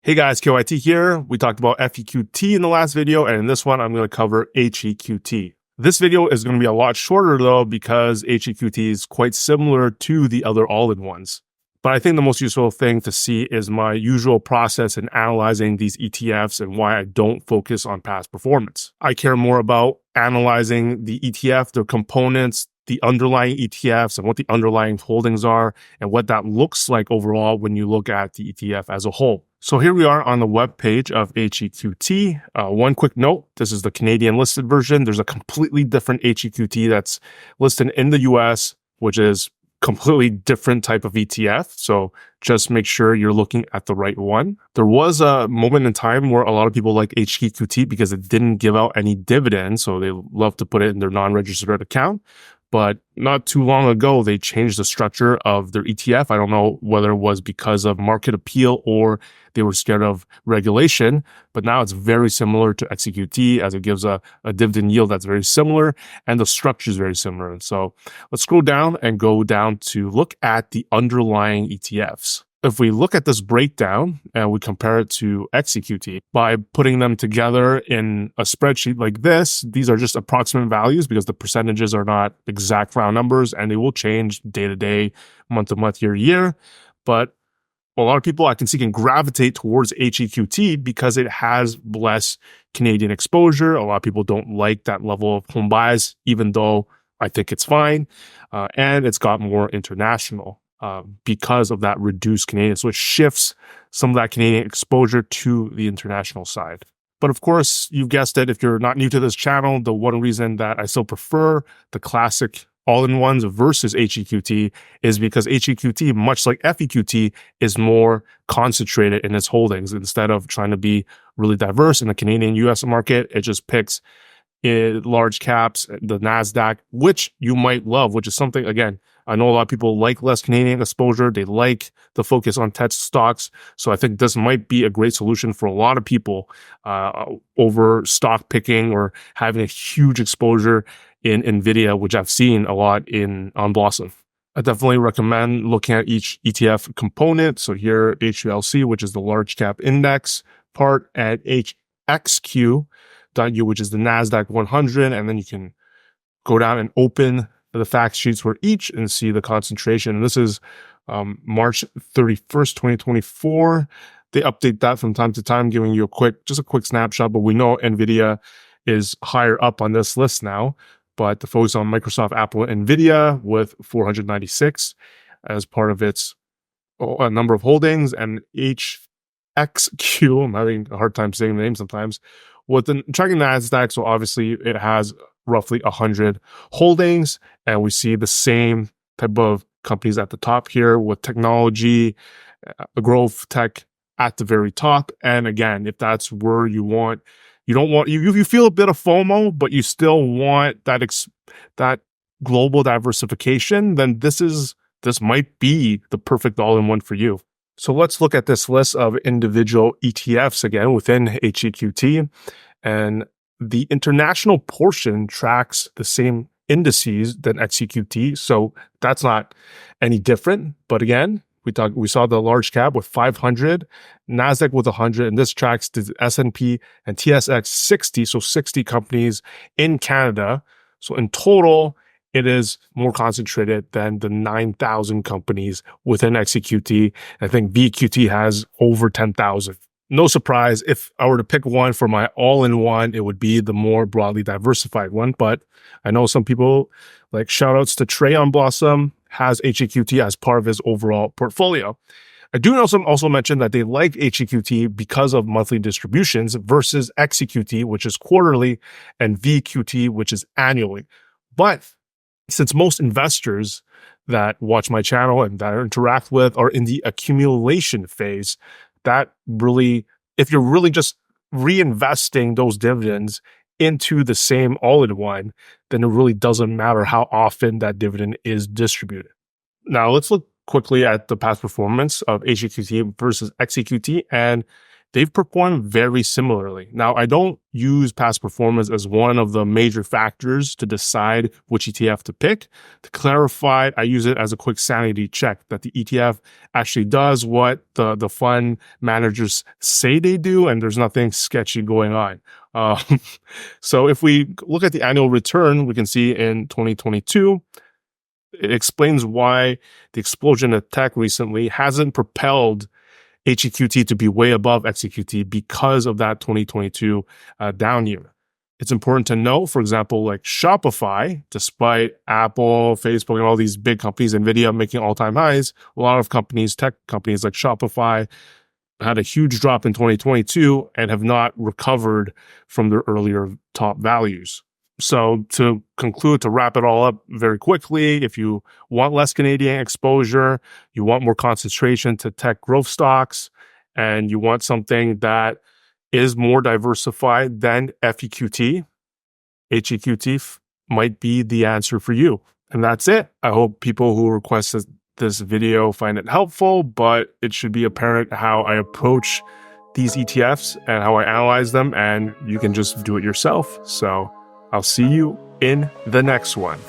Hey guys, KYT here. We talked about VEQT in the last video, and in this one, I'm going to cover HEQT. This video is going to be a lot shorter though, because HEQT is quite similar to the other all-in-ones. But I think the most useful thing to see is my usual process in analyzing these ETFs and why I don't focus on past performance. I care more about analyzing the ETF, their components, the underlying ETFs and what the underlying holdings are and what that looks like overall when you look at the ETF as a whole. So here we are on the web page of HEQT. One quick note, this is the Canadian listed version. There's a completely different HEQT that's listed in the US, which is completely different type of ETF. So just make sure you're looking at the right one. There was a moment in time where a lot of people like HEQT because it didn't give out any dividends. So they love to put it in their non-registered account. But not too long ago, they changed the structure of their ETF. I don't know whether it was because of market appeal or they were scared of regulation, but now it's very similar to XEQT as it gives a dividend yield that's very similar and the structure is very similar. So let's scroll down and go down to look at the underlying ETFs. If we look at this breakdown and we compare it to XEQT by putting them together in a spreadsheet like this, these are just approximate values because the percentages are not exact round numbers and they will change day to day, month to month, year to year. But a lot of people I can see can gravitate towards HEQT because it has less Canadian exposure. A lot of people don't like that level of home bias, even though I think it's fine. And it's got more international. Because of that reduced Canadian. So it shifts some of that Canadian exposure to the international side. But of course, you've guessed it, if you're not new to this channel, the one reason that I still prefer the classic all-in-ones versus HEQT is because HEQT, much like VEQT, is more concentrated in its holdings. Instead of trying to be really diverse in the Canadian US market, it just picks large caps, the NASDAQ, which you might love, which is something, again, I know a lot of people like less Canadian exposure. They like the focus on tech stocks. So I think this might be a great solution for a lot of people over stock picking or having a huge exposure in NVIDIA, which I've seen a lot on Blossom. I definitely recommend looking at each ETF component. So here, HULC, which is the large cap index part, and HXQ.U, which is the NASDAQ 100. And then you can go down and open the fact sheets for each and see the concentration. And this is March 31st, 2024. They update that from time to time, giving you just a quick snapshot. But we know NVIDIA is higher up on this list now. But the focus on Microsoft, Apple, and NVIDIA with 496 as part of its number of holdings. And HXQ, I'm having a hard time saying the name sometimes, with the tracking NASDAQ. So obviously it has roughly 100 holdings, and we see the same type of companies at the top here with technology, growth tech at the very top. And again, if that's where you feel a bit of FOMO, but you still want that global diversification, then this might be the perfect all-in-one for you. So let's look at this list of individual ETFs again within HEQT. And the international portion tracks the same indices than XEQT. So that's not any different. But again, we saw the large cap with 500, NASDAQ with 100, and this tracks the S&P and TSX 60. So 60 companies in Canada. So in total, it is more concentrated than the 9,000 companies within XEQT. I think VEQT has over 10,000. No surprise, if I were to pick one for my all-in-one, it would be the more broadly diversified one. But I know some people, like shout outs to Trey on Blossom, has HEQT as part of his overall portfolio. I do also mention that they like HEQT because of monthly distributions versus XEQT, which is quarterly, and VEQT, which is annually. But since most investors that watch my channel and that I interact with are in the accumulation phase, that really, if you're really just reinvesting those dividends into the same all-in-one, then it really doesn't matter how often that dividend is distributed. Now let's look quickly at the past performance of HEQT versus XEQT. And they've performed very similarly. Now, I don't use past performance as one of the major factors to decide which ETF to pick. To clarify, I use it as a quick sanity check that the ETF actually does what the fund managers say they do, and there's nothing sketchy going on. So if we look at the annual return, we can see in 2022, it explains why the explosion of tech recently hasn't propelled HEQT to be way above XEQT because of that 2022 down year. It's important to know, for example, like Shopify, despite Apple, Facebook, and all these big companies, Nvidia making all-time highs, a lot of companies, tech companies like Shopify, had a huge drop in 2022 and have not recovered from their earlier top values. So to conclude, to wrap it all up very quickly, if you want less Canadian exposure, you want more concentration to tech growth stocks, and you want something that is more diversified than VEQT, HEQT might be the answer for you. And that's it. I hope people who requested this video find it helpful, but it should be apparent how I approach these ETFs and how I analyze them, and you can just do it yourself. So I'll see you in the next one.